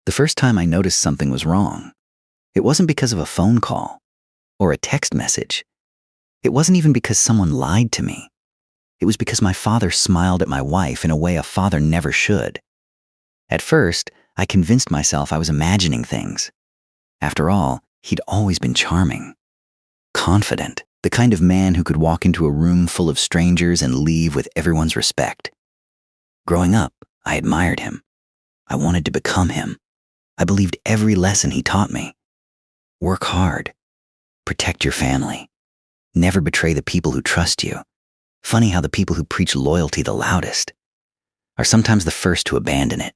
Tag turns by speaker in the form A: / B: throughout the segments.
A: The first time I noticed something was wrong, it wasn't because of a phone call or a text message. It wasn't even because someone lied to me. It was because my father smiled at my wife in a way a father never should. At first, I convinced myself I was imagining things. After all, he'd always been charming, confident, the kind of man who could walk into a room full of strangers and leave with everyone's respect. Growing up, I admired him. I wanted to become him. I believed every lesson he taught me. Work hard. Protect your family. Never betray the people who trust you. Funny how the people who preach loyalty the loudest are sometimes the first to abandon it.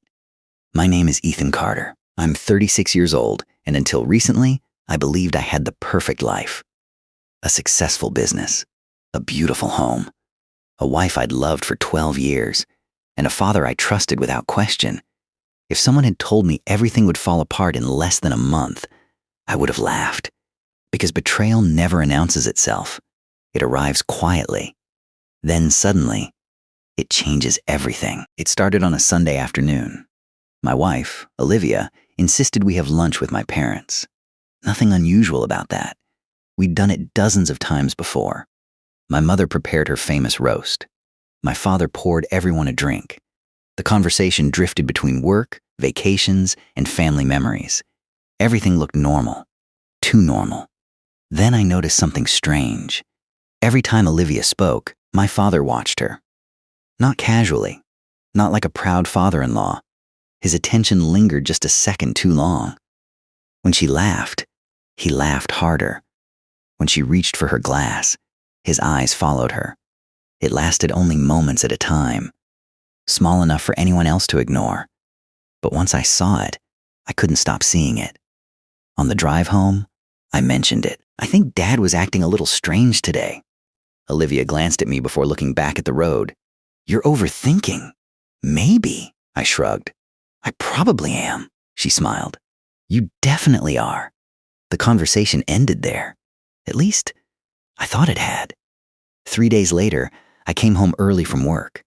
A: My name is Ethan Carter. I'm 36 years old, and until recently, I believed I had the perfect life. A successful business, a beautiful home, a wife I'd loved for 12 years, and a father I trusted without question. If someone had told me everything would fall apart in less than a month, I would have laughed. Because betrayal never announces itself. It arrives quietly. Then suddenly, it changes everything. It started on a Sunday afternoon. My wife, Olivia, insisted we have lunch with my parents. Nothing unusual about that. We'd done it dozens of times before. My mother prepared her famous roast. My father poured everyone a drink. The conversation drifted between work, vacations, and family memories. Everything looked normal. Too normal. Then I noticed something strange. Every time Olivia spoke, my father watched her. Not casually, not like a proud father-in-law. His attention lingered just a second too long. When she laughed, he laughed harder. When she reached for her glass, his eyes followed her. It lasted only moments at a time, small enough for anyone else to ignore. But once I saw it, I couldn't stop seeing it. On the drive home, I mentioned it. I think Dad was acting a little strange today. Olivia glanced at me before looking back at the road. You're overthinking. Maybe, I shrugged. I probably am, she smiled. You definitely are. The conversation ended there. At least, I thought it had. 3 days later, I came home early from work.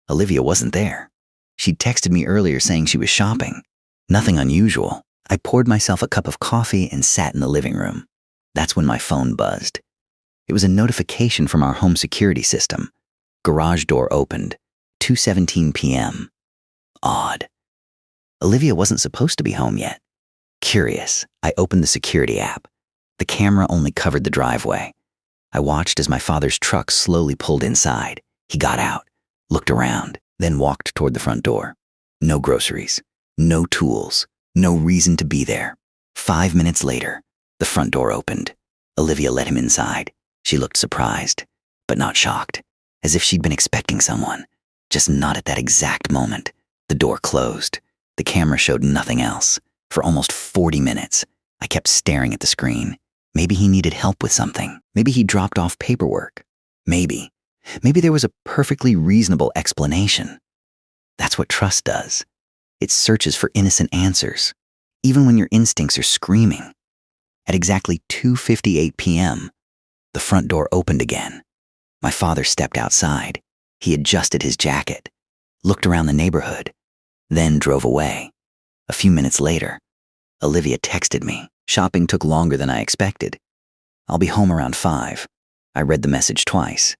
A: Olivia wasn't there. She'd texted me earlier saying she was shopping. Nothing unusual. I poured myself a cup of coffee and sat in the living room. That's when my phone buzzed. It was a notification from our home security system. Garage door opened. 2:17 p.m. Odd. Olivia wasn't supposed to be home yet. Curious, I opened the security app. The camera only covered the driveway. I watched as my father's truck slowly pulled inside. He got out, looked around, then walked toward the front door. No groceries, no tools, no reason to be there. 5 minutes later, the front door opened. Olivia let him inside. She looked surprised, but not shocked, as if she'd been expecting someone, just not at that exact moment. The door closed. The camera showed nothing else. For almost 40 minutes, I kept staring at the screen. Maybe he needed help with something. Maybe he dropped off paperwork. Maybe there was a perfectly reasonable explanation. That's what trust does. It searches for innocent answers, even when your instincts are screaming. At exactly 2:58 p.m., the front door opened again. My father stepped outside. He adjusted his jacket, looked around the neighborhood, then drove away. A few minutes later, Olivia texted me. Shopping took longer than I expected. I'll be home around 5. I read the message twice,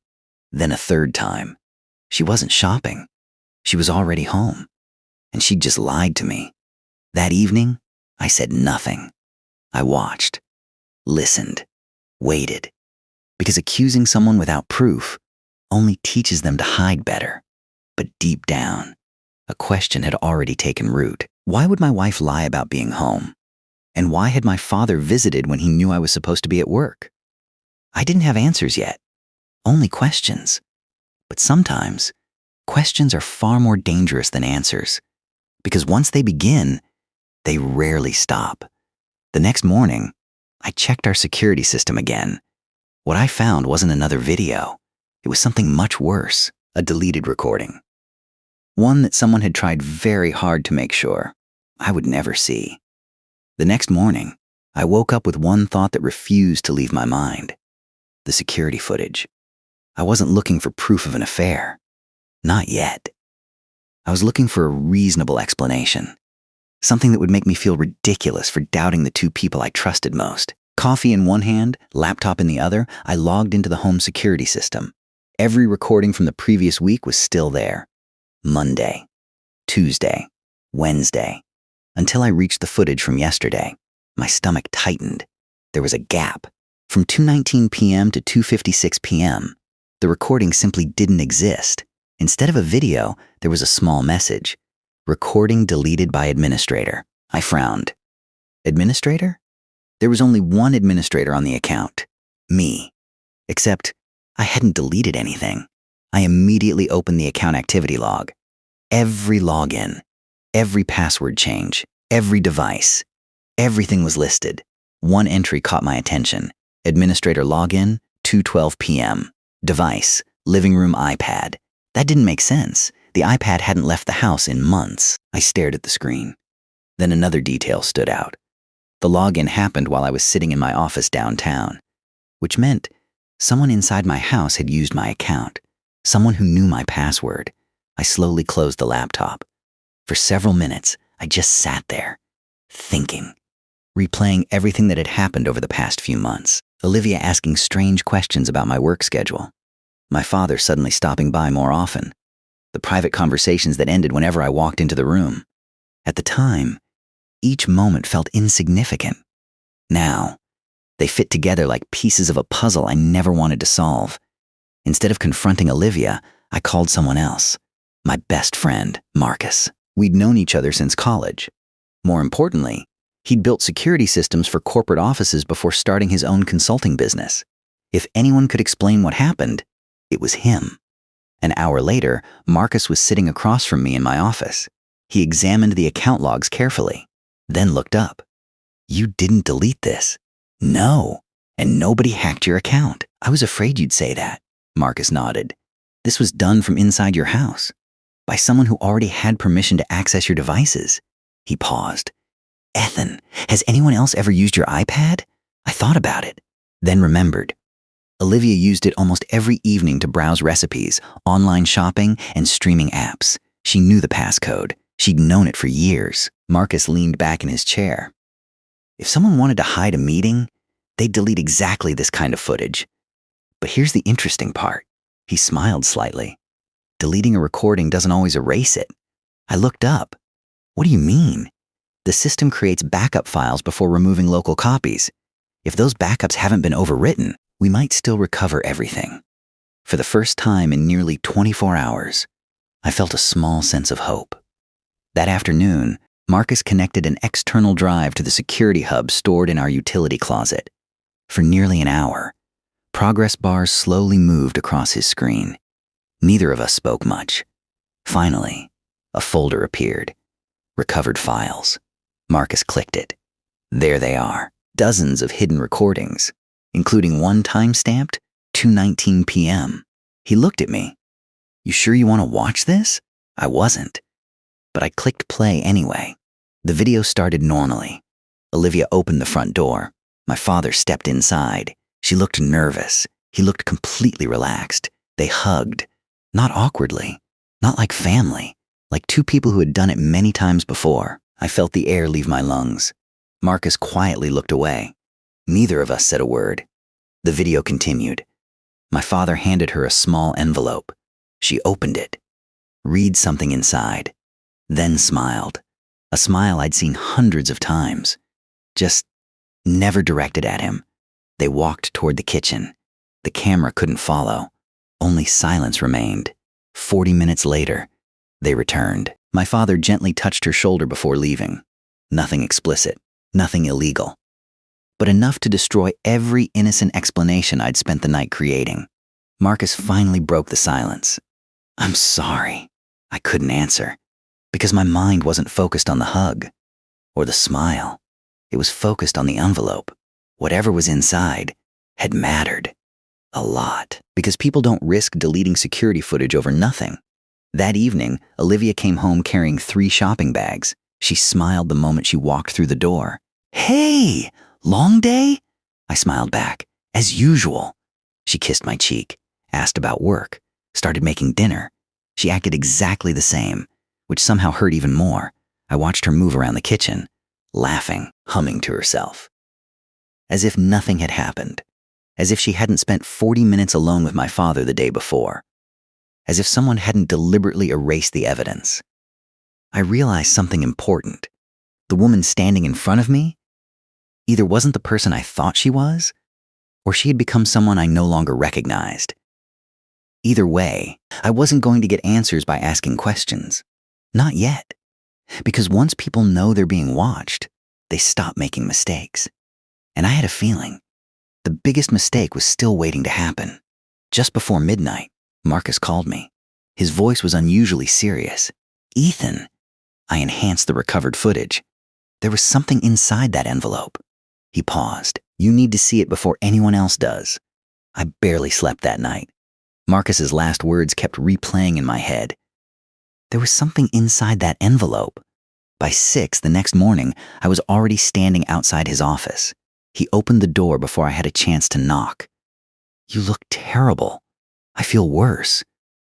A: then a third time. She wasn't shopping. She was already home, and she'd just lied to me. That evening, I said nothing. I watched, listened, waited, because accusing someone without proof only teaches them to hide better. But deep down, a question had already taken root. Why would my wife lie about being home? And why had my father visited when he knew I was supposed to be at work? I didn't have answers yet, only questions. But sometimes, questions are far more dangerous than answers, because once they begin, they rarely stop. The next morning, I checked our security system again. What I found wasn't another video. It was something much worse, a deleted recording. One that someone had tried very hard to make sure I would never see. The next morning, I woke up with one thought that refused to leave my mind. The security footage. I wasn't looking for proof of an affair. Not yet. I was looking for a reasonable explanation. Something that would make me feel ridiculous for doubting the two people I trusted most. Coffee in one hand, laptop in the other, I logged into the home security system. Every recording from the previous week was still there. Monday, Tuesday, Wednesday, until I reached the footage from yesterday. My stomach tightened. There was a gap. From 2:19 p.m. to 2:56 p.m., the recording simply didn't exist. Instead of a video, there was a small message. Recording deleted by administrator. I frowned. Administrator? There was only one administrator on the account. Me. Except I hadn't deleted anything. I immediately opened the account activity log. Every login, every password change, every device, everything was listed. One entry caught my attention. Administrator login, 2:12 p.m. Device, living room iPad. That didn't make sense. The iPad hadn't left the house in months. I stared at the screen. Then another detail stood out. The login happened while I was sitting in my office downtown, which meant someone inside my house had used my account. Someone who knew my password. I slowly closed the laptop. For several minutes, I just sat there, thinking, replaying everything that had happened over the past few months. Olivia asking strange questions about my work schedule. My father suddenly stopping by more often. The private conversations that ended whenever I walked into the room. At the time, each moment felt insignificant. Now, they fit together like pieces of a puzzle I never wanted to solve. Instead of confronting Olivia, I called someone else. My best friend, Marcus. We'd known each other since college. More importantly, he'd built security systems for corporate offices before starting his own consulting business. If anyone could explain what happened, it was him. An hour later, Marcus was sitting across from me in my office. He examined the account logs carefully, then looked up. "You didn't delete this." "No, and nobody hacked your account." "I was afraid you'd say that." Marcus nodded. "This was done from inside your house, by someone who already had permission to access your devices." He paused. "Ethan, has anyone else ever used your iPad?" I thought about it, then remembered. Olivia used it almost every evening to browse recipes, online shopping, and streaming apps. She knew the passcode. She'd known it for years. Marcus leaned back in his chair. If someone wanted to hide a meeting, they'd delete exactly this kind of footage. But here's the interesting part. He smiled slightly. Deleting a recording doesn't always erase it. I looked up. "What do you mean?" "The system creates backup files before removing local copies. If those backups haven't been overwritten, we might still recover everything." For the first time in nearly 24 hours, I felt a small sense of hope. That afternoon, Marcus connected an external drive to the security hub stored in our utility closet. For nearly an hour, progress bars slowly moved across his screen. Neither of us spoke much. Finally, a folder appeared. Recovered files. Marcus clicked it. There they are, dozens of hidden recordings, including one time-stamped 2:19 p.m. He looked at me. "You sure you want to watch this?" I wasn't. But I clicked play anyway. The video started normally. Olivia opened the front door. My father stepped inside. She looked nervous. He looked completely relaxed. They hugged. Not awkwardly. Not like family. Like two people who had done it many times before. I felt the air leave my lungs. Marcus quietly looked away. Neither of us said a word. The video continued. My father handed her a small envelope. She opened it. Read something inside. Then smiled. A smile I'd seen hundreds of times. Just never directed at him. They walked toward the kitchen. The camera couldn't follow. Only silence remained. 40 minutes later, they returned. My father gently touched her shoulder before leaving. Nothing explicit, nothing illegal, but enough to destroy every innocent explanation I'd spent the night creating. Marcus finally broke the silence. "I'm sorry." I couldn't answer, because my mind wasn't focused on the hug or the smile. It was focused on the envelope. Whatever was inside had mattered. A lot. Because people don't risk deleting security footage over nothing. That evening, Olivia came home carrying 3 shopping bags. She smiled the moment she walked through the door. "Hey, long day?" I smiled back, as usual. She kissed my cheek, asked about work, started making dinner. She acted exactly the same, which somehow hurt even more. I watched her move around the kitchen, laughing, humming to herself. As if nothing had happened. As if she hadn't spent 40 minutes alone with my father the day before. As if someone hadn't deliberately erased the evidence. I realized something important. The woman standing in front of me either wasn't the person I thought she was, or she had become someone I no longer recognized. Either way, I wasn't going to get answers by asking questions. Not yet. Because once people know they're being watched, they stop making mistakes. And I had a feeling the biggest mistake was still waiting to happen. Just before midnight, Marcus called me. His voice was unusually serious. "Ethan." I enhanced the recovered footage. There was something inside that envelope. He paused. "You need to see it before anyone else does." I barely slept that night. Marcus's last words kept replaying in my head. There was something inside that envelope. By 6 the next morning, I was already standing outside his office. He opened the door before I had a chance to knock. "You look terrible. I feel worse."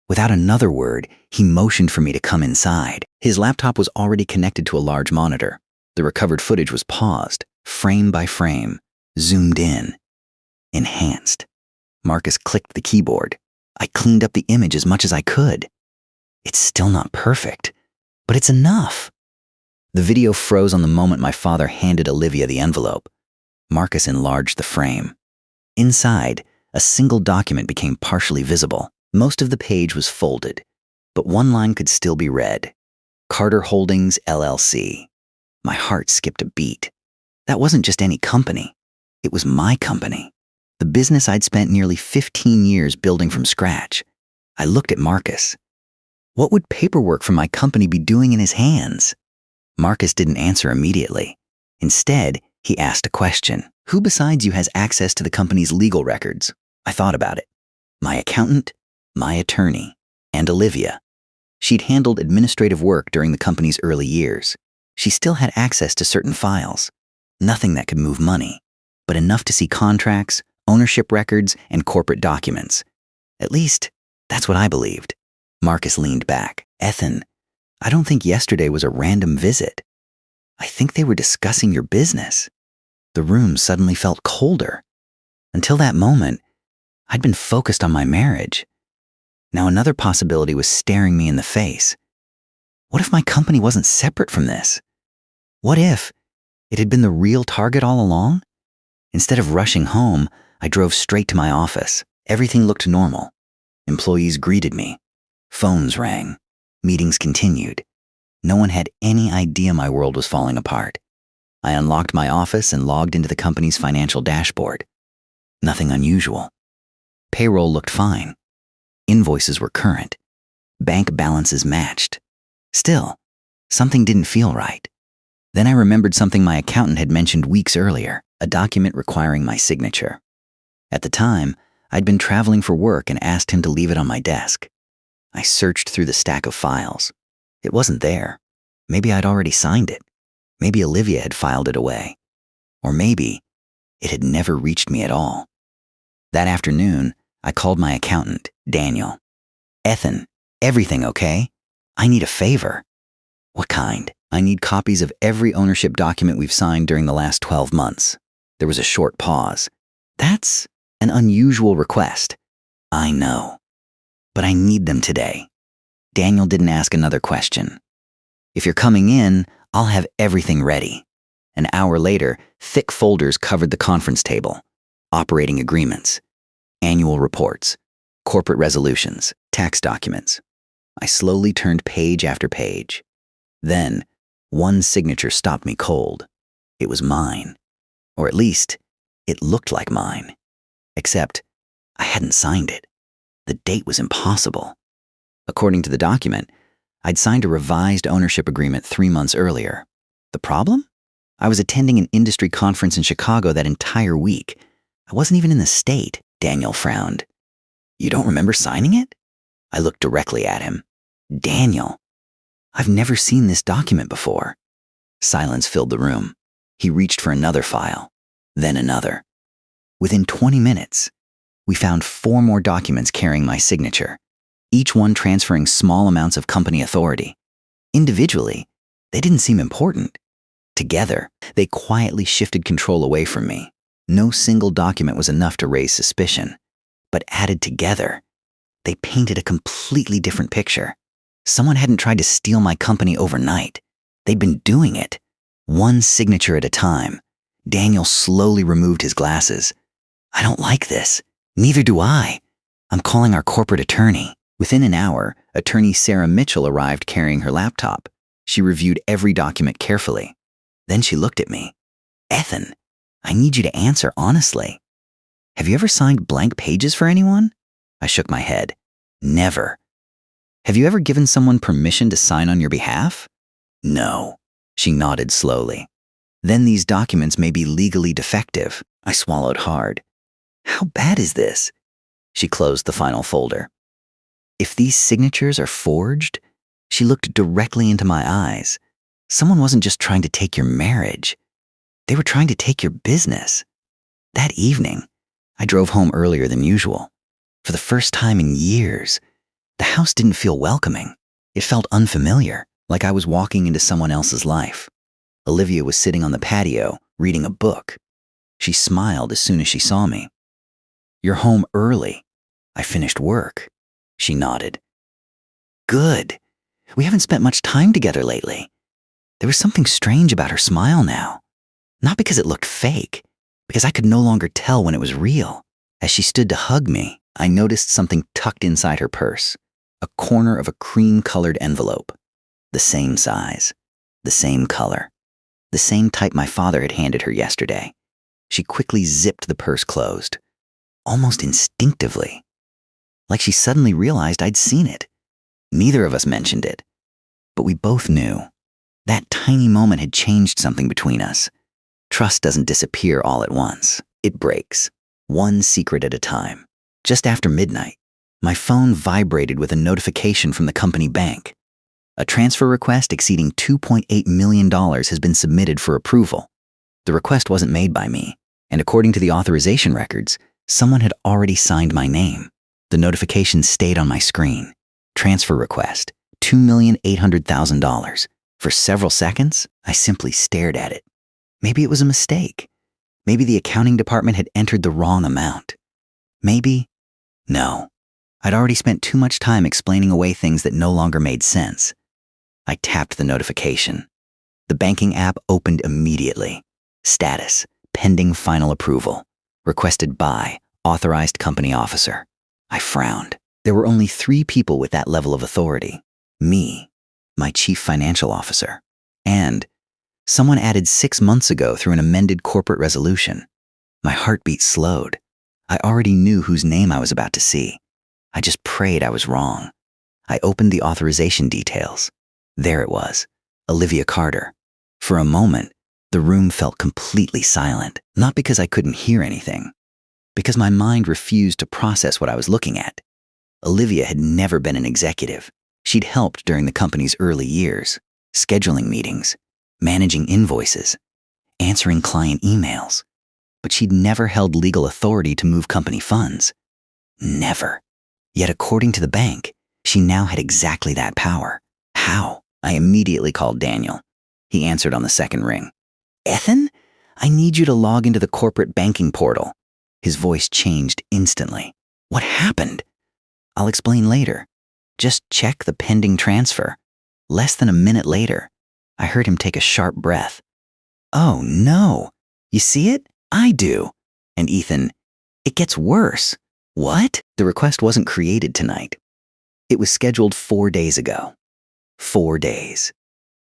A: Without another word, he motioned for me to come inside. His laptop was already connected to a large monitor. The recovered footage was paused, frame by frame, zoomed in, enhanced. Marcus clicked the keyboard. I cleaned up the image as much as I could. It's still not perfect, but it's enough. The video froze on the moment my father handed Olivia the envelope. Marcus enlarged the frame. Inside, a single document became partially visible. Most of the page was folded, but one line could still be read. "Carter Holdings, LLC." My heart skipped a beat. That wasn't just any company. It was my company. The business I'd spent nearly 15 years building from scratch. I looked at Marcus. What would paperwork from my company be doing in his hands? Marcus didn't answer immediately. Instead, he asked a question. "Who besides you has access to the company's legal records?" I thought about it. My accountant, my attorney, and Olivia. She'd handled administrative work during the company's early years. She still had access to certain files. Nothing that could move money, but enough to see contracts, ownership records, and corporate documents. At least, that's what I believed. Marcus leaned back. "Ethan, I don't think yesterday was a random visit. I think they were discussing your business." The room suddenly felt colder. Until that moment, I'd been focused on my marriage. Now another possibility was staring me in the face. What if my company wasn't separate from this? What if it had been the real target all along? Instead of rushing home, I drove straight to my office. Everything looked normal. Employees greeted me. Phones rang. Meetings continued. No one had any idea my world was falling apart. I unlocked my office and logged into the company's financial dashboard. Nothing unusual. Payroll looked fine. Invoices were current. Bank balances matched. Still, something didn't feel right. Then I remembered something my accountant had mentioned weeks earlier, a document requiring my signature. At the time, I'd been traveling for work and asked him to leave it on my desk. I searched through the stack of files. It wasn't there. Maybe I'd already signed it. Maybe Olivia had filed it away. Or maybe it had never reached me at all. That afternoon, I called my accountant, Daniel. "Ethan, everything okay? I need a favor." "What kind?" "I need copies of every ownership document we've signed during the last 12 months. There was a short pause. "That's an unusual request." "I know. But I need them today." Daniel didn't ask another question. "If you're coming in, I'll have everything ready." An hour later, thick folders covered the conference table. Operating agreements, annual reports, corporate resolutions, tax documents. I slowly turned page after page. Then, one signature stopped me cold. It was mine. Or at least, it looked like mine. Except, I hadn't signed it. The date was impossible. According to the document, I'd signed a revised ownership agreement 3 months earlier. The problem? I was attending an industry conference in Chicago that entire week. I wasn't even in the state. Daniel frowned. "You don't remember signing it?" I looked directly at him. "Daniel, I've never seen this document before." Silence filled the room. He reached for another file, then another. Within 20 minutes, we found 4 more documents carrying my signature, each one transferring small amounts of company authority. Individually, They didn't seem important. Together, they quietly shifted control away from me. No single document was enough to raise suspicion, but added together, they painted a completely different picture. Someone hadn't tried to steal my company overnight. They'd been doing it, one signature at a time. Daniel slowly removed his glasses. I don't like this. Neither do I. I'm calling our corporate attorney. Within an hour, attorney Sarah Mitchell arrived carrying her laptop. She reviewed every document carefully. Then she looked at me. Ethan, I need you to answer honestly. Have you ever signed blank pages for anyone? I shook my head. Never. Have you ever given someone permission to sign on your behalf? No. She nodded slowly. Then these documents may be legally defective. I swallowed hard. How bad is this? She closed the final folder. If these signatures are forged, she looked directly into my eyes. Someone wasn't just trying to take your marriage. They were trying to take your business. That evening, I drove home earlier than usual. For the first time in years, the house didn't feel welcoming. It felt unfamiliar, like I was walking into someone else's life. Olivia was sitting on the patio, reading a book. She smiled as soon as she saw me. You're home early. I finished work. She nodded. Good. We haven't spent much time together lately. There was something strange about her smile now. Not because it looked fake, because I could no longer tell when it was real. As she stood to hug me, I noticed something tucked inside her purse, a corner of a cream-colored envelope. The same size, the same color, the same type my father had handed her yesterday. She quickly zipped the purse closed, almost instinctively, like she suddenly realized I'd seen it. Neither of us mentioned it, but we both knew. That tiny moment had changed something between us. Trust doesn't disappear all at once. It breaks, one secret at a time. Just after midnight, my phone vibrated with a notification from the company bank. A transfer request exceeding $2.8 million has been submitted for approval. The request wasn't made by me, and according to the authorization records, someone had already signed my name. The notification stayed on my screen. Transfer request, $2,800,000. For several seconds, I simply stared at it. Maybe it was a mistake. Maybe the accounting department had entered the wrong amount. Maybe, no. I'd already spent too much time explaining away things that no longer made sense. I tapped the notification. The banking app opened immediately. Status, pending final approval. Requested by authorized company officer. I frowned. There were only 3 people with that level of authority. Me, my chief financial officer, and someone added 6 months ago through an amended corporate resolution. My heartbeat slowed. I already knew whose name I was about to see. I just prayed I was wrong. I opened the authorization details. There it was, Olivia Carter. For a moment, the room felt completely silent, not because I couldn't hear anything, because my mind refused to process what I was looking at. Olivia had never been an executive. She'd helped during the company's early years, scheduling meetings, managing invoices, answering client emails, but she'd never held legal authority to move company funds. Never. Yet according to the bank, she now had exactly that power. How? I immediately called Daniel. He answered on the second ring. Ethan, I need you to log into the corporate banking portal. His voice changed instantly. What happened? I'll explain later. Just check the pending transfer. Less than a minute later, I heard him take a sharp breath. Oh no, you see it? I do. And Ethan, it gets worse. What? The request wasn't created tonight. It was scheduled 4 days ago. 4 days.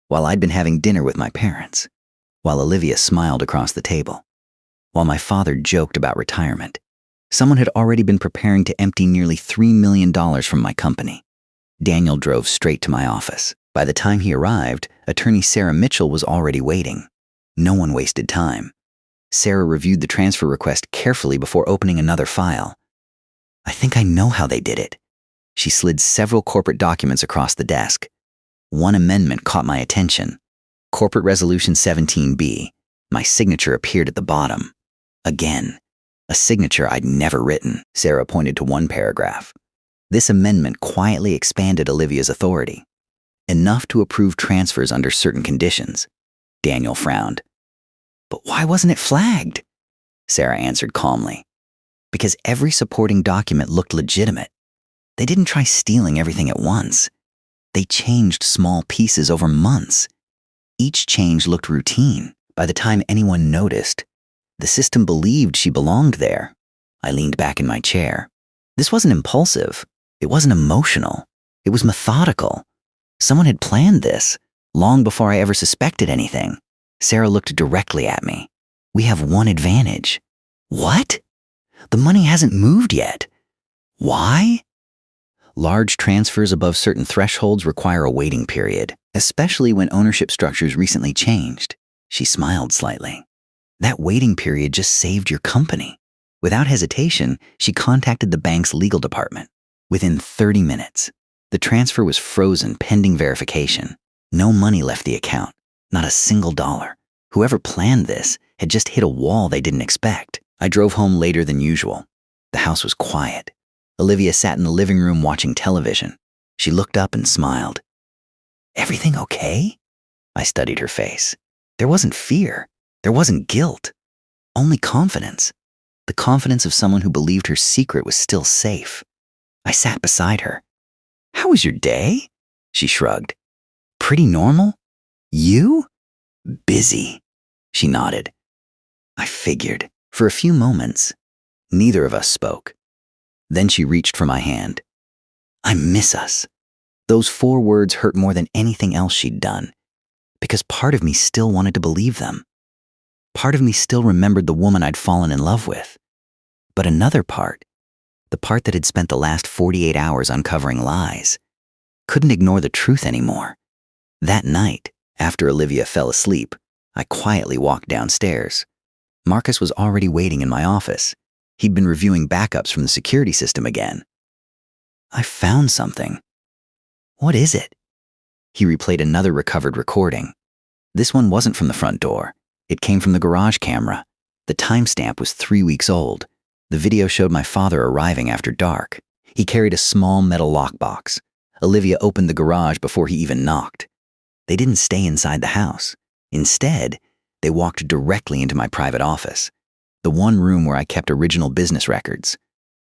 A: While I'd been having dinner with my parents. While Olivia smiled across the table. While my father joked about retirement. Someone had already been preparing to empty nearly $3 million from my company. Daniel drove straight to my office. By the time he arrived, attorney Sarah Mitchell was already waiting. No one wasted time. Sarah reviewed the transfer request carefully before opening another file. I think I know how they did it. She slid several corporate documents across the desk. One amendment caught my attention. Corporate Resolution 17B. My signature appeared at the bottom. Again, a signature I'd never written. Sarah pointed to one paragraph. This amendment quietly expanded Olivia's authority. enough to approve transfers under certain conditions. Daniel frowned. But why wasn't it flagged? Sarah answered calmly. Because every supporting document looked legitimate. They didn't try stealing everything at once. They changed small pieces over months. Each change looked routine. By the time anyone noticed, the system believed she belonged there. I leaned back in my chair. This wasn't impulsive. It wasn't emotional. It was methodical. Someone had planned this, long before I ever suspected anything. Sarah looked directly at me. We have one advantage. What? The money hasn't moved yet. Why? Large transfers above certain thresholds require a waiting period, especially when ownership structures recently changed. She smiled slightly. That waiting period just saved your company. Without hesitation, she contacted the bank's legal department. Within 30 minutes, the transfer was frozen pending verification. No money left the account, not a single dollar. Whoever planned this had just hit a wall they didn't expect. I drove home later than usual. The house was quiet. Olivia sat in the living room watching television. She looked up and smiled. Everything okay? I studied her face. There wasn't fear. There wasn't guilt. Only confidence. The confidence of someone who believed her secret was still safe. I sat beside her. How was your day? She shrugged. Pretty normal? You? Busy. She nodded. I figured. For a few moments, neither of us spoke. Then she reached for my hand. I miss us. Those 4 words hurt more than anything else she'd done, because part of me still wanted to believe them. Part of me still remembered the woman I'd fallen in love with. But another part, the part that had spent the last 48 hours uncovering lies, couldn't ignore the truth anymore. That night, after Olivia fell asleep, I quietly walked downstairs. Marcus was already waiting in my office. He'd been reviewing backups from the security system again. I found something. What is it? He replayed another recovered recording. This one wasn't from the front door. It came from the garage camera. The timestamp was 3 weeks old. The video showed my father arriving after dark. He carried a small metal lockbox. Olivia opened the garage before he even knocked. They didn't stay inside the house. Instead, they walked directly into my private office, the one room where I kept original business records.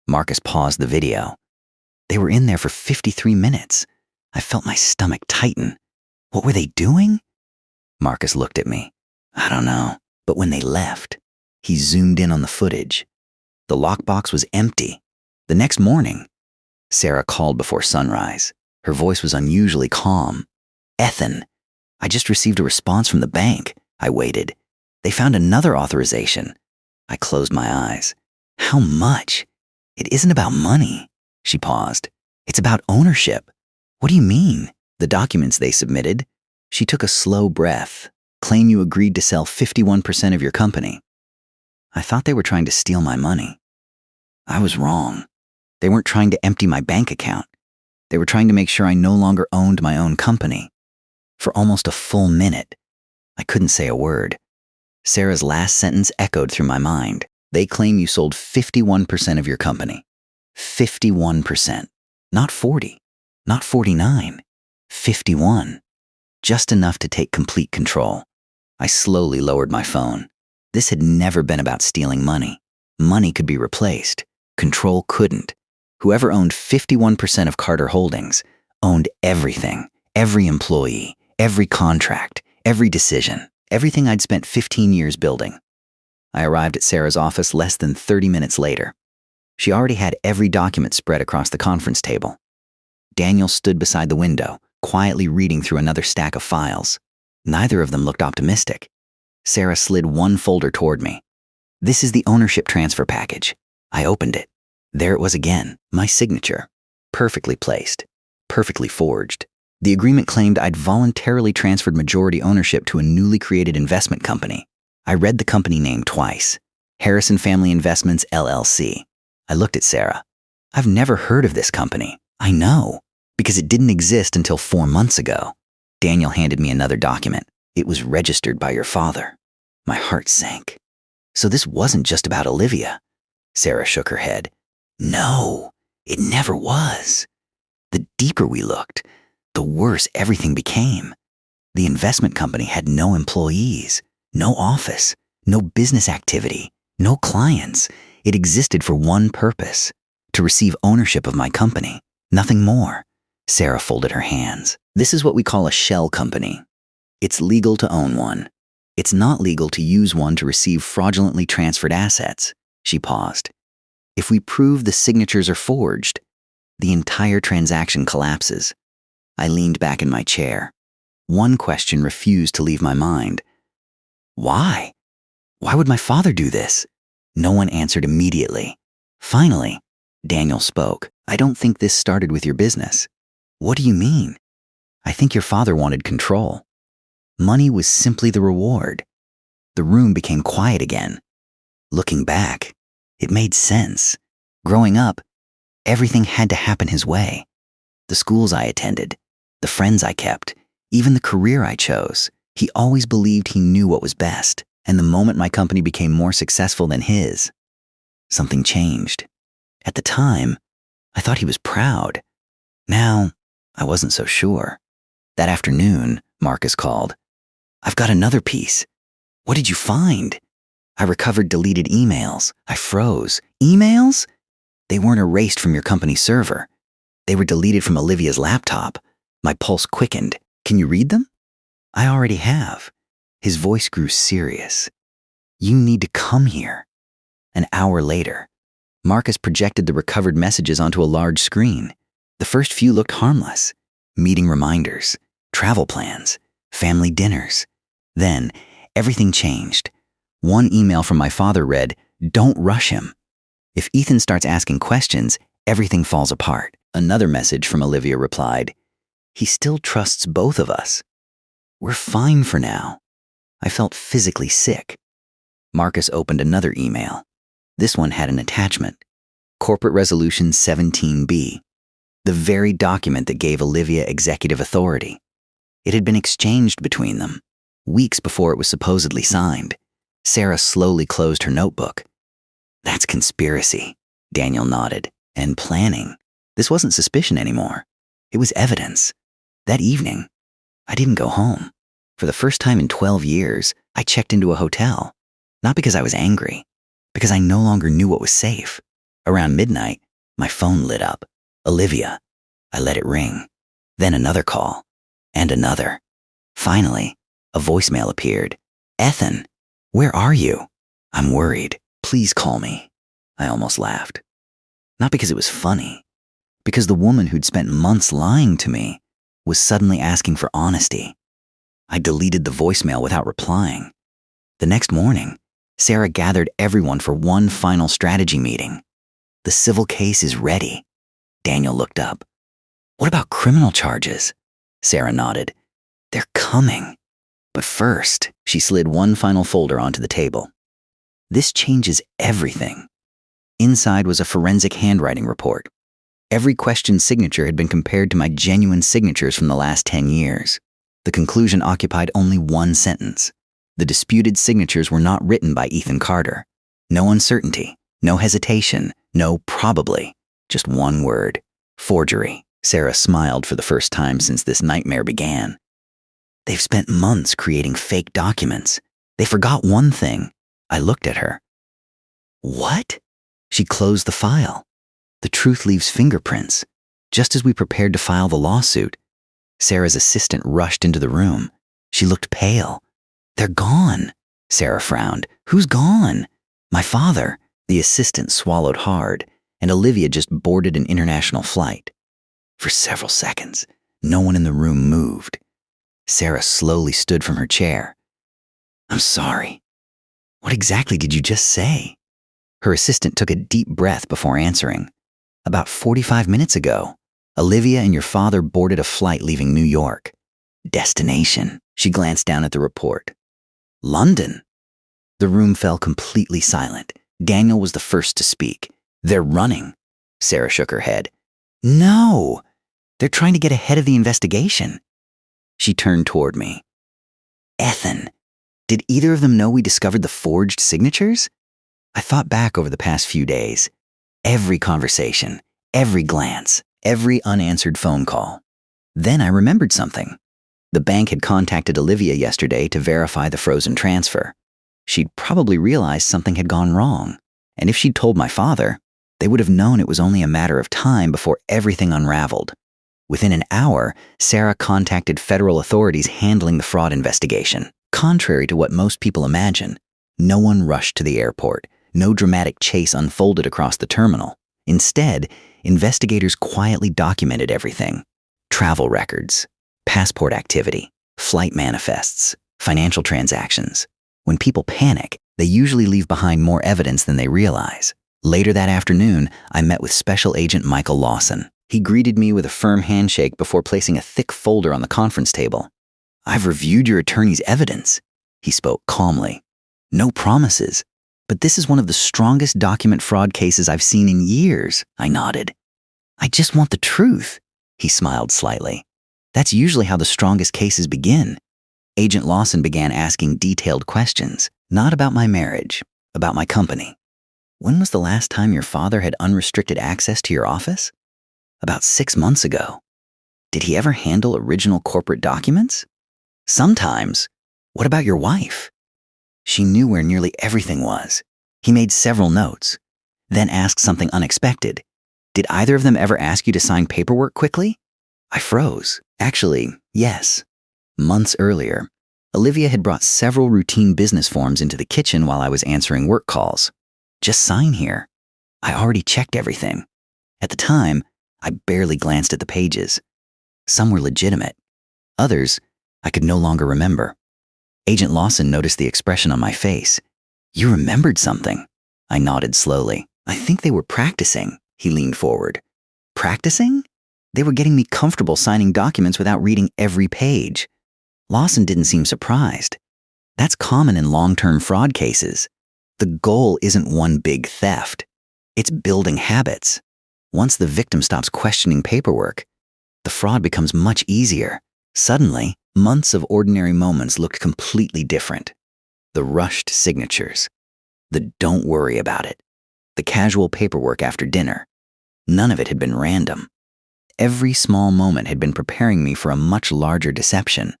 A: Marcus paused the video. They were in there for 53 minutes. I felt my stomach tighten. What were they doing? Marcus looked at me. I don't know. But when they left, he zoomed in on the footage. The lockbox was empty. The next morning, Sarah called before sunrise. Her voice was unusually calm. Ethan, I just received a response from the bank. I waited. They found another authorization. I closed my eyes. How much? It isn't about money. She paused. It's about ownership. What do you mean? The documents they submitted. She took a slow breath. Claim you agreed to sell 51% of your company. I thought they were trying to steal my money. I was wrong. They weren't trying to empty my bank account. They were trying to make sure I no longer owned my own company. For almost a full minute, I couldn't say a word. Sarah's last sentence echoed through my mind. They claim you sold 51% of your company. 51%. Not 40. Not 49. 51. Just enough to take complete control. I slowly lowered my phone. This had never been about stealing money. Money could be replaced. Control couldn't. Whoever owned 51% of Carter Holdings owned everything, every employee, every contract, every decision, everything I'd spent 15 years building. I arrived at Sarah's office less than 30 minutes later. She already had every document spread across the conference table. Daniel stood beside the window, quietly reading through another stack of files. Neither of them looked optimistic. Sarah slid one folder toward me. This is the ownership transfer package. I opened it. There it was again, my signature. Perfectly placed. Perfectly forged. The agreement claimed I'd voluntarily transferred majority ownership to a newly created investment company. I read the company name twice. Harrison Family Investments, LLC. I looked at Sarah. I've never heard of this company. I know, because it didn't exist until 4 months ago. Daniel handed me another document. It was registered by your father. My heart sank. So this wasn't just about Olivia. Sarah shook her head. No, it never was. The deeper we looked, the worse everything became. The investment company had no employees, no office, no business activity, no clients. It existed for one purpose: to receive ownership of my company, nothing more. Sarah folded her hands. This is what we call a shell company. It's legal to own one. It's not legal to use one to receive fraudulently transferred assets. She paused. If we prove the signatures are forged, the entire transaction collapses. I leaned back in my chair. One question refused to leave my mind. Why? Why would my father do this? No one answered immediately. Finally, Daniel spoke. I don't think this started with your business. What do you mean? I think your father wanted control. Money was simply the reward. The room became quiet again. Looking back, it made sense. Growing up, everything had to happen his way. The schools I attended, the friends I kept, even the career I chose. He always believed he knew what was best, and the moment my company became more successful than his, something changed. At the time, I thought he was proud. Now, I wasn't so sure. That afternoon, Marcus called. I've got another piece. What did you find? I recovered deleted emails. I froze. Emails? They weren't erased from your company's server. They were deleted from Olivia's laptop. My pulse quickened. Can you read them? I already have. His voice grew serious. You need to come here. An hour later, Marcus projected the recovered messages onto a large screen. The first few looked harmless. Meeting reminders, travel plans, family dinners. Then, everything changed. One email from my father read, "Don't rush him. If Ethan starts asking questions, everything falls apart." Another message from Olivia replied, "He still trusts both of us. We're fine for now." I felt physically sick. Marcus opened another email. This one had an attachment. Corporate Resolution 17B. The very document that gave Olivia executive authority. It had been exchanged between them, weeks before it was supposedly signed. Sarah slowly closed her notebook. That's conspiracy, Daniel nodded. And planning. This wasn't suspicion anymore. It was evidence. That evening, I didn't go home. For the first time in 12 years, I checked into a hotel. Not because I was angry, because I no longer knew what was safe. Around midnight, my phone lit up. Olivia. I let it ring. Then another call. And another. Finally, a voicemail appeared. Ethan, where are you? I'm worried. Please call me. I almost laughed. Not because it was funny. Because the woman who'd spent months lying to me was suddenly asking for honesty. I deleted the voicemail without replying. The next morning, Sarah gathered everyone for one final strategy meeting. The civil case is ready. Daniel looked up. What about criminal charges? Sarah nodded. They're coming. But first, she slid one final folder onto the table. This changes everything. Inside was a forensic handwriting report. Every questioned signature had been compared to my genuine signatures from the last 10 years. The conclusion occupied only one sentence. The disputed signatures were not written by Ethan Carter. No uncertainty, no hesitation, no probably. Just one word. Forgery. Sarah smiled for the first time since this nightmare began. They've spent months creating fake documents. They forgot one thing. I looked at her. What? She closed the file. The truth leaves fingerprints. Just as we prepared to file the lawsuit, Sarah's assistant rushed into the room. She looked pale. They're gone. Sarah frowned. Who's gone? My father. The assistant swallowed hard, and Olivia just boarded an international flight. For several seconds, no one in the room moved. Sarah slowly stood from her chair. I'm sorry. What exactly did you just say? Her assistant took a deep breath before answering. About 45 minutes ago, Olivia and your father boarded a flight leaving New York. Destination. She glanced down at the report. London. The room fell completely silent. Daniel was the first to speak. They're running. Sarah shook her head. No, they're trying to get ahead of the investigation. She turned toward me. Ethan, did either of them know we discovered the forged signatures? I thought back over the past few days. Every conversation, every glance, every unanswered phone call. Then I remembered something. The bank had contacted Olivia yesterday to verify the frozen transfer. She'd probably realized something had gone wrong, and if she'd told my father, they would have known it was only a matter of time before everything unraveled. Within an hour, Sarah contacted federal authorities handling the fraud investigation. Contrary to what most people imagine, no one rushed to the airport. No dramatic chase unfolded across the terminal. Instead, investigators quietly documented everything. Travel records, passport activity, flight manifests, financial transactions. When people panic, they usually leave behind more evidence than they realize. Later that afternoon, I met with Special Agent Michael Lawson. He greeted me with a firm handshake before placing a thick folder on the conference table. "I've reviewed your attorney's evidence," he spoke calmly. "No promises, but this is one of the strongest document fraud cases I've seen in years," I nodded. "I just want the truth," he smiled slightly. "That's usually how the strongest cases begin." Agent Lawson began asking detailed questions, not about my marriage, about my company. "When was the last time your father had unrestricted access to your office?" "About 6 months ago." "Did he ever handle original corporate documents?" "Sometimes." "What about your wife?" "She knew where nearly everything was." He made several notes, then asked something unexpected. "Did either of them ever ask you to sign paperwork quickly?" I froze. "Actually, yes." Months earlier, Olivia had brought several routine business forms into the kitchen while I was answering work calls. "Just sign here." I already checked everything. At the time, I barely glanced at the pages. Some were legitimate. Others, I could no longer remember. Agent Lawson noticed the expression on my face. "You remembered something." I nodded slowly. "I think they were practicing." He leaned forward. "Practicing?" "They were getting me comfortable signing documents without reading every page." Lawson didn't seem surprised. "That's common in long-term fraud cases. The goal isn't one big theft. It's building habits. Once the victim stops questioning paperwork, the fraud becomes much easier." Suddenly, months of ordinary moments looked completely different. The rushed signatures. The "don't worry about it." The casual paperwork after dinner. None of it had been random. Every small moment had been preparing me for a much larger deception.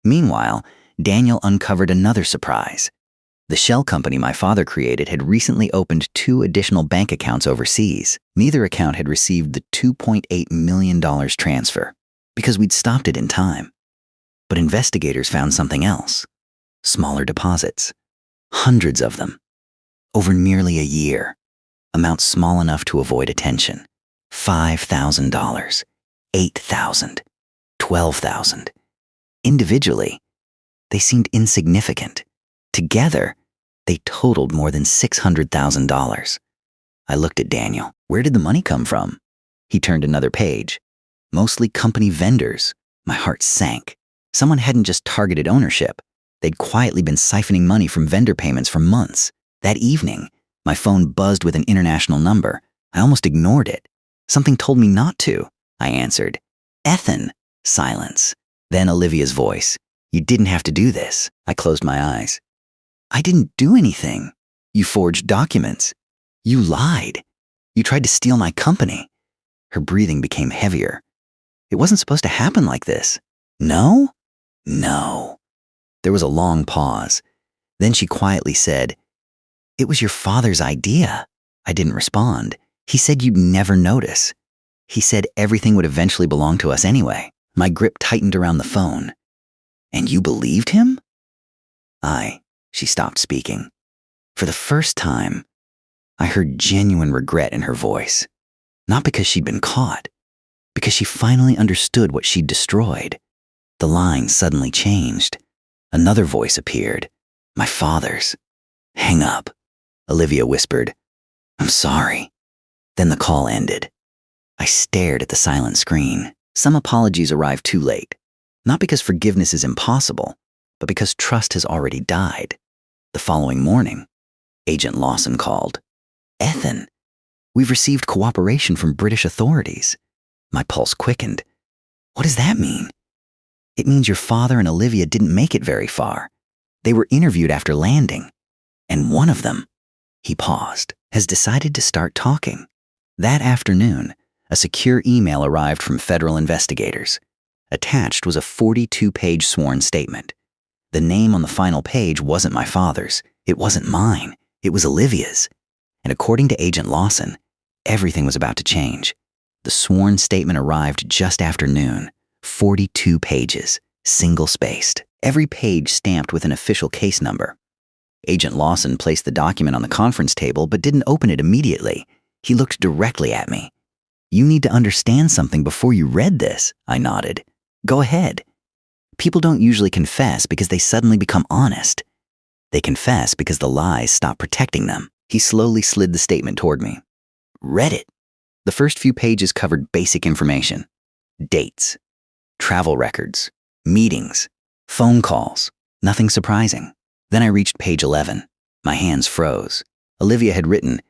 A: Meanwhile, Daniel uncovered another surprise. The shell company my father created had recently opened 2 additional bank accounts overseas. Neither account had received the $2.8 million transfer, because we'd stopped it in time. But investigators found something else. Smaller deposits. Hundreds of them. Over nearly a year. Amounts small enough to avoid attention. $5,000. $8,000. $12,000. Individually, they seemed insignificant. Together, they totaled more than $600,000. I looked at Daniel. "Where did the money come from?" He turned another page. "Mostly company vendors." My heart sank. Someone hadn't just targeted ownership. They'd quietly been siphoning money from vendor payments for months. That evening, my phone buzzed with an international number. I almost ignored it. Something told me not to. I answered. "Ethan." Silence. Then Olivia's voice. "You didn't have to do this." I closed my eyes. "I didn't do anything. You forged documents. You lied. You tried to steal my company." Her breathing became heavier. "It wasn't supposed to happen like this." "No?" "No." There was a long pause. Then she quietly said, "It was your father's idea." I didn't respond. "He said you'd never notice. He said everything would eventually belong to us anyway." My grip tightened around the phone. "And you believed him?" She stopped speaking. For the first time, I heard genuine regret in her voice. Not because she'd been caught, because she finally understood what she'd destroyed. The line suddenly changed. Another voice appeared. My father's. "Hang up," Olivia whispered. "I'm sorry." Then the call ended. I stared at the silent screen. Some apologies arrived too late. Not because forgiveness is impossible, but because trust has already died. The following morning, Agent Lawson called. "Ethan, we've received cooperation from British authorities." My pulse quickened. "What does that mean?" "It means your father and Olivia didn't make it very far. They were interviewed after landing. And one of them," he paused, "has decided to start talking." That afternoon, a secure email arrived from federal investigators. Attached was a 42-page sworn statement. The name on the final page wasn't my father's. It wasn't mine. It was Olivia's. And according to Agent Lawson, everything was about to change. The sworn statement arrived just after noon. 42 pages, single-spaced. Every page stamped with an official case number. Agent Lawson placed the document on the conference table but didn't open it immediately. He looked directly at me. "You need to understand something before you read this," I nodded. "Go ahead." People don't usually confess because they suddenly become honest. They confess because the lies stop protecting them. He slowly slid the statement toward me. "Read it." The first few pages covered basic information. Dates, travel records, meetings, phone calls, nothing surprising. Then I reached page 11. My hands froze. Olivia had written,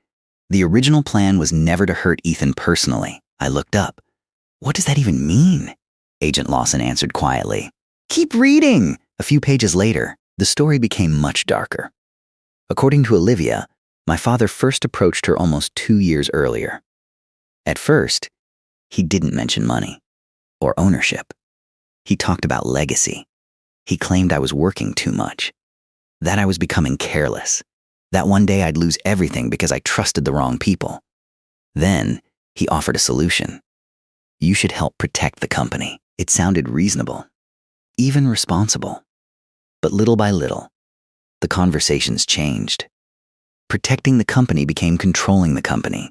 A: "The original plan was never to hurt Ethan personally." I looked up. "What does that even mean?" Agent Lawson answered quietly. "Keep reading." A few pages later, the story became much darker. According to Olivia, my father first approached her almost 2 years earlier. At first, he didn't mention money or ownership. He talked about legacy. He claimed I was working too much, that I was becoming careless, that one day I'd lose everything because I trusted the wrong people. Then, he offered a solution. "You should help protect the company." It sounded reasonable, even responsible. But little by little, the conversations changed. Protecting the company became controlling the company.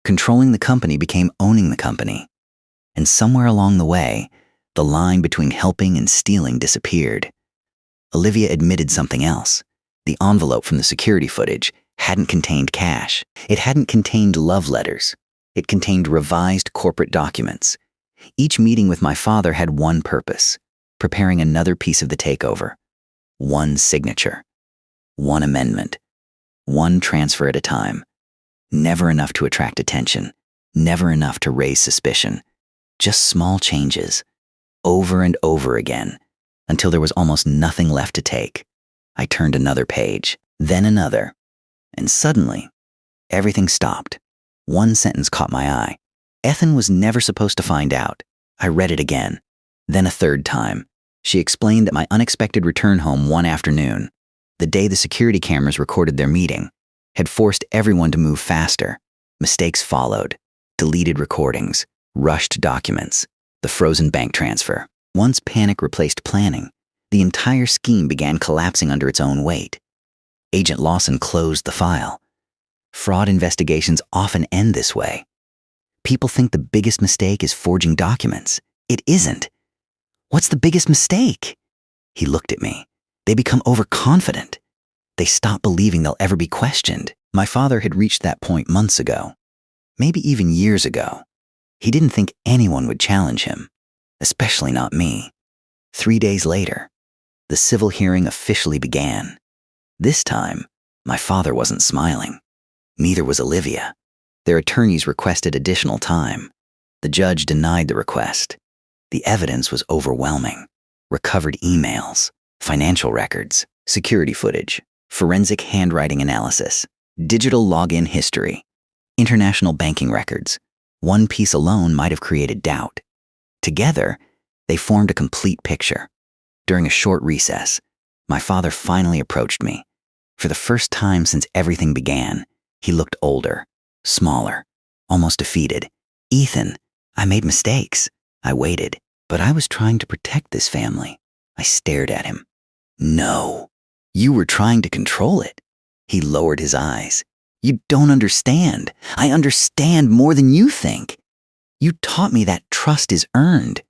A: Controlling the company became owning the company. And somewhere along the way, the line between helping and stealing disappeared. Olivia admitted something else. The envelope from the security footage hadn't contained cash. It hadn't contained love letters. It contained revised corporate documents. Each meeting with my father had one purpose: preparing another piece of the takeover. One signature. One amendment. One transfer at a time. Never enough to attract attention. Never enough to raise suspicion. Just small changes. Over and over again, until there was almost nothing left to take. I turned another page, then another, and suddenly, everything stopped. One sentence caught my eye. Ethan was never supposed to find out. I read it again, then a third time. She explained that my unexpected return home one afternoon, the day the security cameras recorded their meeting, had forced everyone to move faster. Mistakes followed, deleted recordings, rushed documents, the frozen bank transfer. Once panic replaced planning, the entire scheme began collapsing under its own weight. Agent Lawson closed the file. Fraud investigations often end this way. People think the biggest mistake is forging documents. It isn't. What's the biggest mistake? He looked at me. They become overconfident. They stop believing they'll ever be questioned. My father had reached that point months ago, maybe even years ago. He didn't think anyone would challenge him, especially not me. 3 days later, the civil hearing officially began. This time, my father wasn't smiling. Neither was Olivia. Their attorneys requested additional time. The judge denied the request. The evidence was overwhelming. Recovered emails, financial records, security footage, forensic handwriting analysis, digital login history, international banking records. One piece alone might have created doubt. Together, they formed a complete picture. During a short recess, my father finally approached me. For the first time since everything began, he looked older, smaller, almost defeated. "Ethan, I made mistakes." I waited, but I was trying to protect this family. I stared at him. "No, you were trying to control it." He lowered his eyes. "You don't understand. I understand more than you think. You taught me that trust is earned.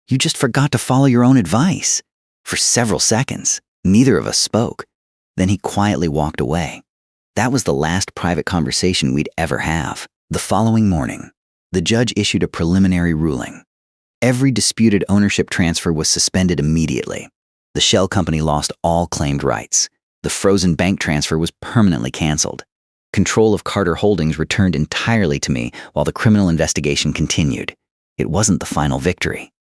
A: You just forgot to follow your own advice." For several seconds, neither of us spoke. Then he quietly walked away. That was the last private conversation we'd ever have. The following morning, the judge issued a preliminary ruling. Every disputed ownership transfer was suspended immediately. The shell company lost all claimed rights. The frozen bank transfer was permanently canceled. Control of Carter Holdings returned entirely to me while the criminal investigation continued. It wasn't the final victory,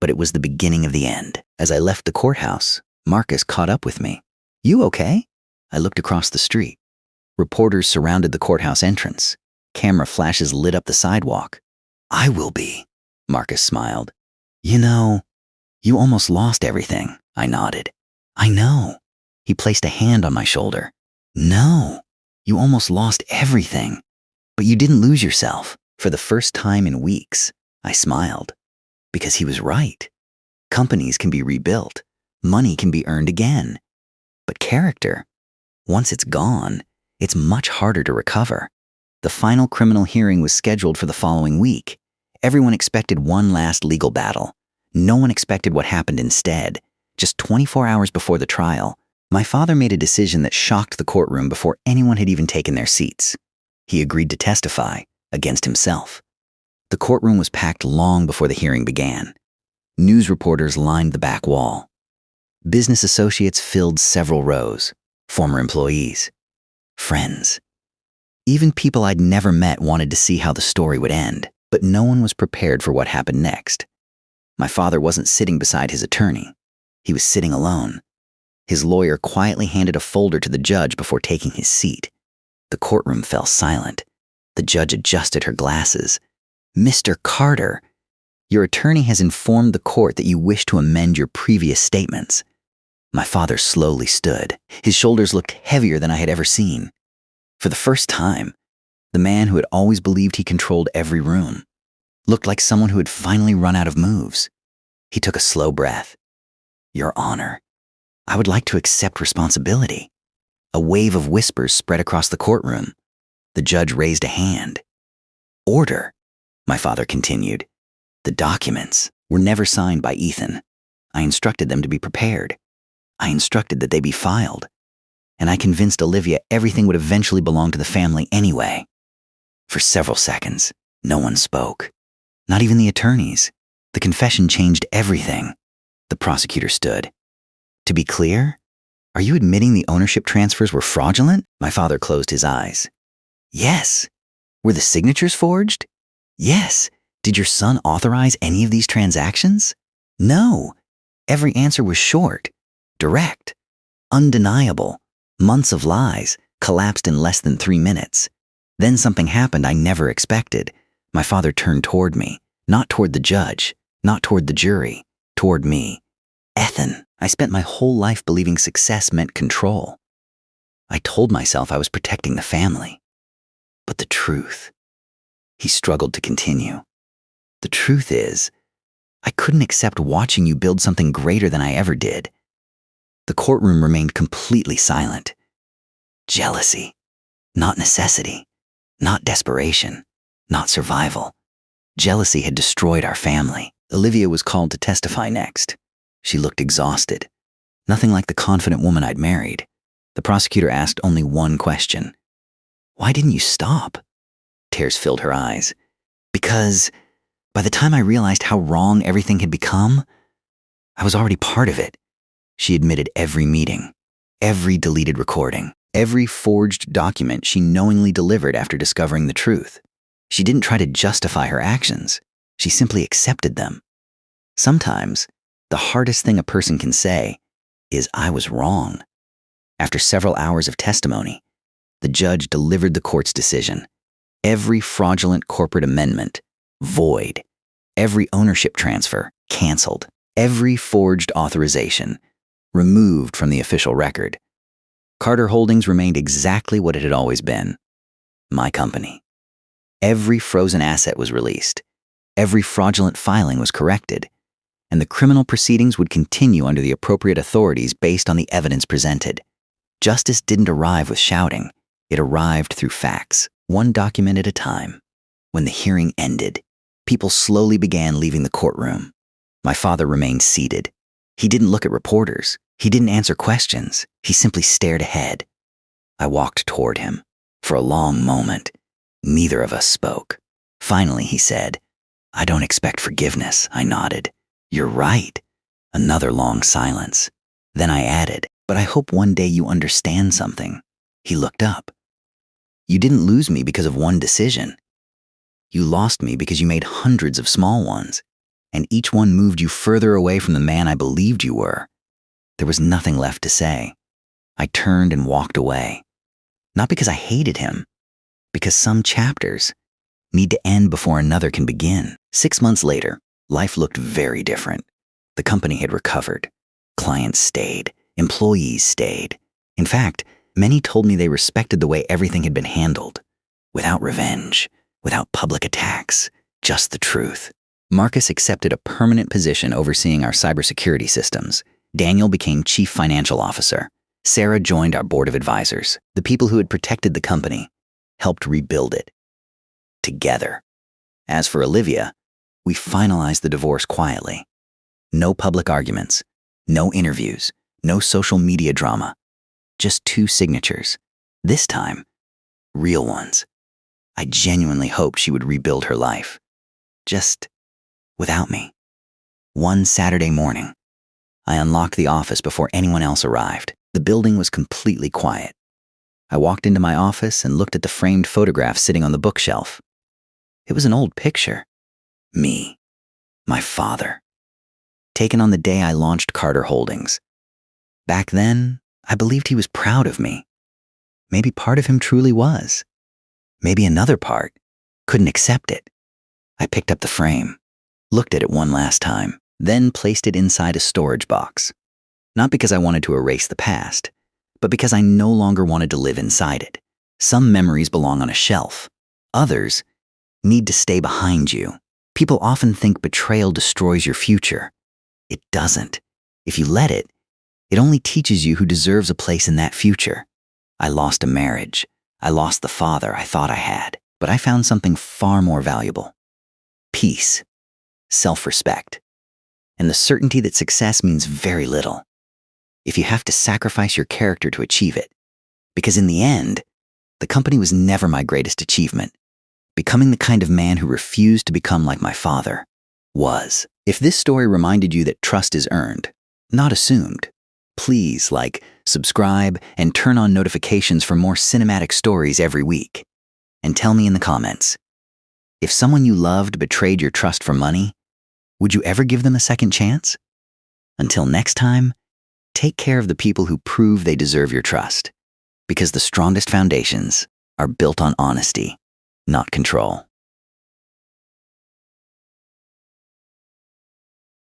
A: but it was the beginning of the end. As I left the courthouse, Marcus caught up with me. "You okay?" I looked across the street. Reporters surrounded the courthouse entrance. Camera flashes lit up the sidewalk. "I will be," Marcus smiled. You know, you almost lost everything, I nodded. I know. He placed a hand on my shoulder. No, you almost lost everything. But you didn't lose yourself. For the first time in weeks, I smiled. Because he was right. Companies can be rebuilt. Money can be earned again. But character, once it's gone, it's much harder to recover. The final criminal hearing was scheduled for the following week. Everyone expected one last legal battle. No one expected what happened instead. Just 24 hours before the trial, my father made a decision that shocked the courtroom before anyone had even taken their seats. He agreed to testify against himself. The courtroom was packed long before the hearing began. News reporters lined the back wall. Business associates filled several rows, former employees, friends. Even people I'd never met wanted to see how the story would end, but no one was prepared for what happened next. My father wasn't sitting beside his attorney. He was sitting alone. His lawyer quietly handed a folder to the judge before taking his seat. The courtroom fell silent. The judge adjusted her glasses. Mr. Carter, your attorney has informed the court that you wish to amend your previous statements. My father slowly stood. His shoulders looked heavier than I had ever seen. For the first time, the man who had always believed he controlled every room looked like someone who had finally run out of moves. He took a slow breath. Your Honor, I would like to accept responsibility. A wave of whispers spread across the courtroom. The judge raised a hand. Order, my father continued. The documents were never signed by Ethan. I instructed them to be prepared. I instructed that they be filed. And I convinced Olivia everything would eventually belong to the family anyway. For several seconds, no one spoke. Not even the attorneys. The confession changed everything. The prosecutor stood. To be clear, are you admitting the ownership transfers were fraudulent? My father closed his eyes. Yes. Were the signatures forged? Yes. Did your son authorize any of these transactions? No. Every answer was short, direct, undeniable. Months of lies collapsed in less than 3 minutes. Then something happened I never expected. My father turned toward me, not toward the judge, not toward the jury, toward me. Ethan, I spent my whole life believing success meant control. I told myself I was protecting the family. But the truth, he struggled to continue. The truth is, I couldn't accept watching you build something greater than I ever did. The courtroom remained completely silent. Jealousy, not necessity, not desperation, not survival. Jealousy had destroyed our family. Olivia was called to testify next. She looked exhausted, nothing like the confident woman I'd married. The prosecutor asked only one question. Why didn't you stop? Tears filled her eyes. Because by the time I realized how wrong everything had become, I was already part of it. She admitted every meeting, every deleted recording, every forged document she knowingly delivered after discovering the truth. She didn't try to justify her actions. She simply accepted them. Sometimes, the hardest thing a person can say is, I was wrong. After several hours of testimony, the judge delivered the court's decision. Every fraudulent corporate amendment, void. Every ownership transfer, canceled. Every forged authorization, removed from the official record. Carter Holdings remained exactly what it had always been. My company. Every frozen asset was released. Every fraudulent filing was corrected. And the criminal proceedings would continue under the appropriate authorities based on the evidence presented. Justice didn't arrive with shouting. It arrived through facts, one document at a time. When the hearing ended, people slowly began leaving the courtroom. My father remained seated. He didn't look at reporters. He didn't answer questions. He simply stared ahead. I walked toward him. For a long moment, neither of us spoke. Finally, he said, I don't expect forgiveness. I nodded. You're right. Another long silence. Then I added, but I hope one day you understand something. He looked up. You didn't lose me because of one decision. You lost me because you made hundreds of small ones, and each one moved you further away from the man I believed you were. There was nothing left to say. I turned and walked away. Not because I hated him, because some chapters need to end before another can begin. 6 months later, life looked very different. The company had recovered. Clients stayed. Employees stayed. In fact, many told me they respected the way everything had been handled. Without revenge, without public attacks, just the truth. Marcus accepted a permanent position overseeing our cybersecurity systems. Daniel became chief financial officer. Sarah joined our board of advisors. The people who had protected the company helped rebuild it. Together. As for Olivia, we finalized the divorce quietly. No public arguments, no interviews, no social media drama. Just 2 signatures. This time, real ones. I genuinely hoped she would rebuild her life. Just without me. One Saturday morning, I unlocked the office before anyone else arrived. The building was completely quiet. I walked into my office and looked at the framed photograph sitting on the bookshelf. It was an old picture. Me. My father. Taken on the day I launched Carter Holdings. Back then, I believed he was proud of me. Maybe part of him truly was. Maybe another part couldn't accept it. I picked up the frame, looked at it one last time, then placed it inside a storage box. Not because I wanted to erase the past, but because I no longer wanted to live inside it. Some memories belong on a shelf. Others need to stay behind you. People often think betrayal destroys your future. It doesn't. If you let it, it only teaches you who deserves a place in that future. I lost a marriage. I lost the father I thought I had, but I found something far more valuable. Peace, self-respect, and the certainty that success means very little if you have to sacrifice your character to achieve it. Because in the end, the company was never my greatest achievement. Becoming the kind of man who refused to become like my father was. If this story reminded you that trust is earned, not assumed, please subscribe, and turn on notifications for more cinematic stories every week. And tell me in the comments, if someone you loved betrayed your trust for money, would you ever give them a second chance? Until next time, take care of the people who prove they deserve your trust, because the strongest foundations are built on honesty, not control.